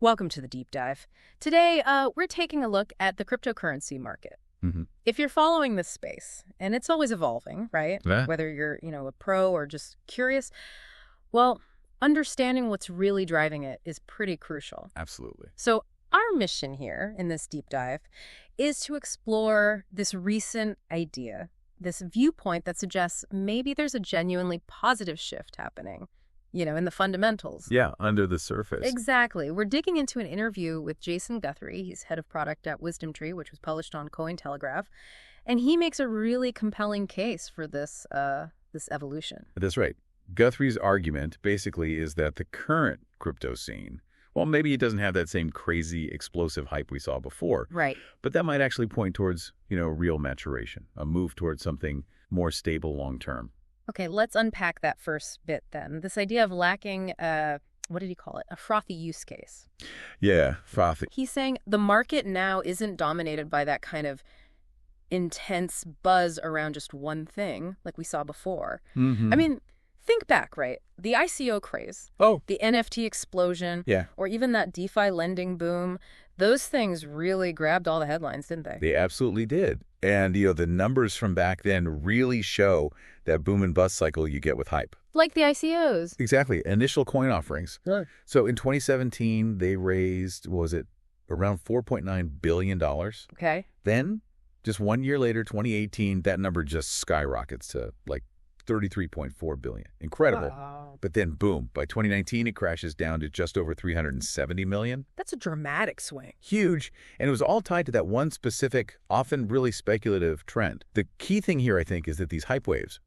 Welcome to the deep dive. Today, we're taking a look at the cryptocurrency market. If you're following this space, and it's always evolving, right? Yeah. Whether you're, a pro or just curious, well, understanding what's really driving it is pretty crucial. Absolutely. So our mission here in this deep dive is to explore this recent idea, this viewpoint that suggests maybe there's a genuinely positive shift happening, in the fundamentals. Yeah, under the surface. Exactly. We're digging into an interview with Jason Guthrie. He's head of product at WisdomTree, which was published on Cointelegraph. And he makes a really compelling case for this evolution. That's right. Guthrie's argument basically is that the current crypto scene, well, maybe it doesn't have that same crazy explosive hype we saw before. Right. But that might actually point towards, real maturation, a move towards something more stable long term. Okay, let's unpack that first bit then. This idea of lacking, what did he call it? A frothy use case. Yeah, frothy. He's saying the market now isn't dominated by that kind of intense buzz around just one thing like we saw before. I mean, think back, right? The ICO craze, the NFT explosion, or even that DeFi lending boom, those things really grabbed all the headlines, didn't they? They absolutely did. And, the numbers from back then really show that boom and bust cycle you get with hype. Like the ICOs. Exactly. Initial coin offerings. Right. So in 2017, they raised, what was it, around $4.9 billion. Okay. Then, just 1 year later, 2018, that number just skyrockets to like $33.4 billion. Incredible. Wow. But then, boom, by 2019, it crashes down to just over $370 million. That's a dramatic swing. Huge. And it was all tied to that one specific, often really speculative trend. The key thing here, I think, is that these hype waves,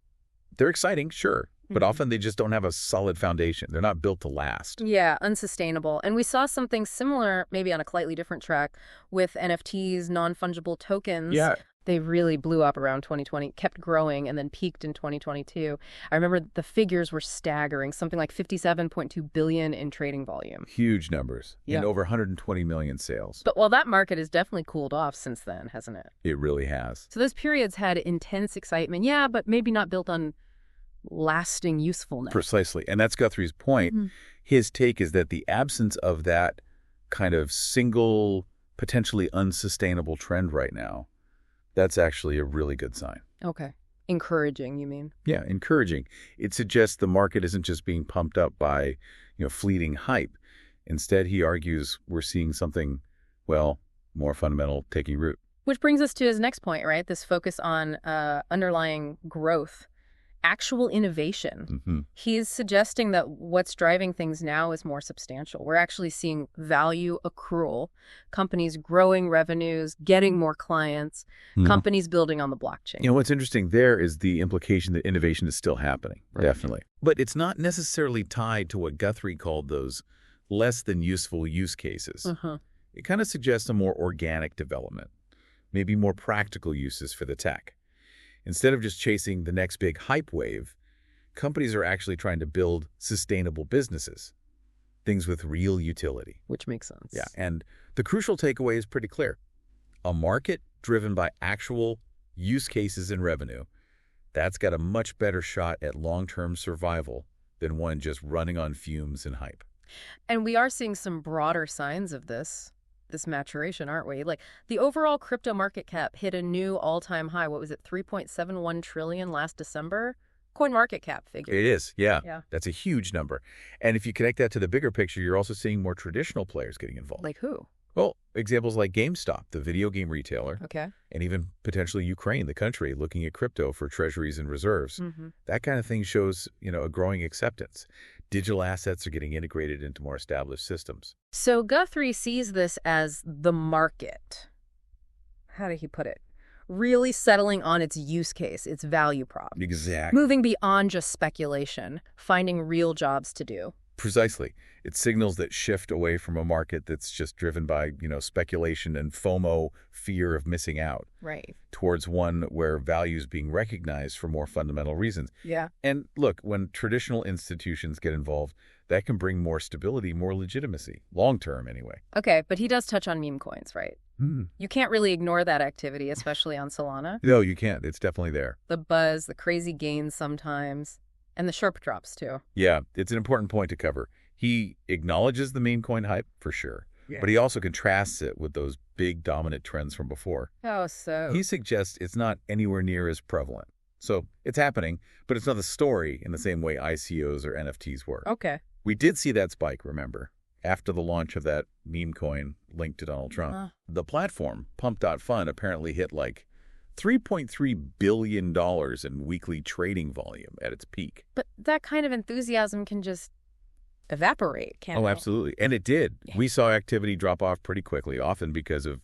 they're exciting, sure, but often they just don't have a solid foundation. They're not built to last. Yeah, unsustainable. And we saw something similar, maybe on a slightly different track, with NFTs, non-fungible tokens. Yeah. They really blew up around 2020, kept growing, and then peaked in 2022. I remember the figures were staggering, something like $57.2 billion in trading volume. Huge numbers. Yeah. And over 120 million sales. But that market has definitely cooled off since then, hasn't it? It really has. So those periods had intense excitement, but maybe not built on lasting usefulness. Precisely. And that's Guthrie's point. His take is that the absence of that kind of single, potentially unsustainable trend right now, that's actually a really good sign. Okay. Encouraging, you mean? Yeah, encouraging. It suggests the market isn't just being pumped up by, fleeting hype. Instead, he argues we're seeing something, more fundamental taking root. Which brings us to his next point, right? This focus on underlying growth. Actual innovation. He's suggesting that what's driving things now is more substantial. We're actually seeing value accrual, companies growing revenues, getting more clients, companies building on the blockchain. What's interesting there is the implication that innovation is still happening, definitely. But it's not necessarily tied to what Guthrie called those less than useful use cases. It kind of suggests a more organic development, maybe more practical uses for the tech. Instead of just chasing the next big hype wave, companies are actually trying to build sustainable businesses, things with real utility. Which makes sense. Yeah, and the crucial takeaway is pretty clear. A market driven by actual use cases and revenue, that's got a much better shot at long-term survival than one just running on fumes and hype. And we are seeing some broader signs of this maturation, aren't we? Like the overall crypto market cap hit a new all-time high. What was it? 3.71 trillion last December? Coin market cap figure. It is, yeah. That's a huge number. And if you connect that to the bigger picture, you're also seeing more traditional players getting involved. Like who? Well, examples like GameStop, the video game retailer, and even potentially Ukraine, the country, looking at crypto for treasuries and reserves. That kind of thing shows, a growing acceptance. Digital assets are getting integrated into more established systems. So Guthrie sees this as the market. How did he put it? Really settling on its use case, its value prop. Exactly. Moving beyond just speculation, finding real jobs to do. Precisely. It signals that shift away from a market that's just driven by, speculation and FOMO, fear of missing out. Right. Towards one where value is being recognized for more fundamental reasons. Yeah. And look, when traditional institutions get involved, that can bring more stability, more legitimacy, long-term anyway. Okay, but he does touch on meme coins, right? You can't really ignore that activity, especially on Solana. No, you can't. It's definitely there. The buzz, the crazy gains sometimes. And the sharp drops, too. Yeah, it's an important point to cover. He acknowledges the meme coin hype, for sure, but he also contrasts it with those big dominant trends from before. How so? He suggests it's not anywhere near as prevalent. So it's happening, but it's not the story in the same way ICOs or NFTs were. Okay. We did see that spike, remember, after the launch of that meme coin linked to Donald Trump. The platform, Pump.Fun, apparently hit like $3.3 billion in weekly trading volume at its peak. But that kind of enthusiasm can just evaporate, can't it? Oh, absolutely. And it did. We saw activity drop off pretty quickly, often because of,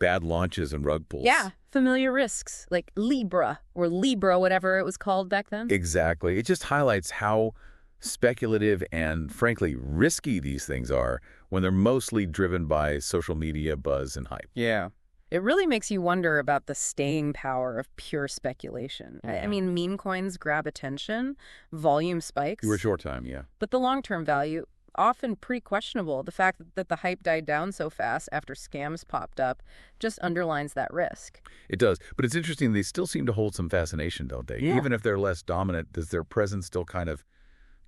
bad launches and rug pulls. Yeah, familiar risks like LIBRA or Libra, whatever it was called back then. Exactly. It just highlights how speculative and, frankly, risky these things are when they're mostly driven by social media buzz and hype. Yeah. It really makes you wonder about the staying power of pure speculation. I mean, meme coins grab attention, volume spikes. For a short time, yeah. But the long-term value, often pretty questionable. The fact that the hype died down so fast after scams popped up just underlines that risk. It does. But it's interesting, they still seem to hold some fascination, don't they? Yeah. Even if they're less dominant, does their presence still kind of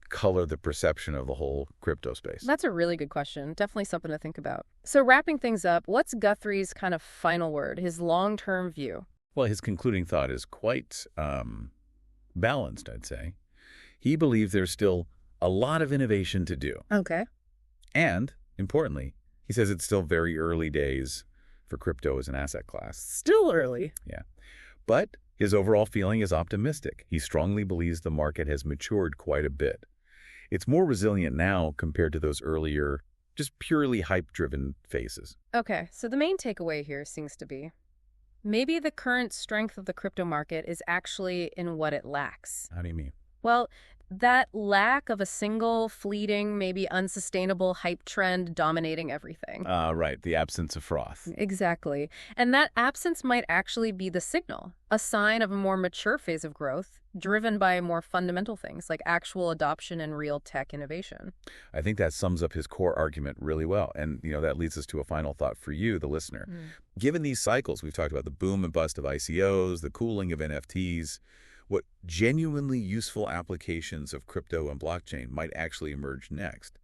color the perception of the whole crypto space? That's a really good question. Definitely something to think about. So wrapping things up, what's Guthrie's kind of final word, his long-term view? Well, his concluding thought is quite balanced, I'd say. He believes there's still a lot of innovation to do. Okay. And, importantly, he says it's still very early days for crypto as an asset class. Still early. Yeah. But his overall feeling is optimistic. He strongly believes the market has matured quite a bit. It's more resilient now compared to those earlier, just purely hype-driven phases. Okay, so the main takeaway here seems to be maybe the current strength of the crypto market is actually in what it lacks. How do you mean? Well, that lack of a single, fleeting, maybe unsustainable hype trend dominating everything. Right, the absence of froth. Exactly. And that absence might actually be the signal, a sign of a more mature phase of growth, driven by more fundamental things like actual adoption and real tech innovation. I think that sums up his core argument really well. And, that leads us to a final thought for you, the listener. Given these cycles, we've talked about the boom and bust of ICOs, the cooling of NFTs, what genuinely useful applications of crypto and blockchain might actually emerge next?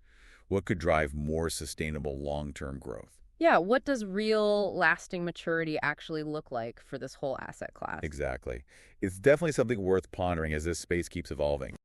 What could drive more sustainable long-term growth? Yeah, what does real lasting maturity actually look like for this whole asset class? Exactly. It's definitely something worth pondering as this space keeps evolving.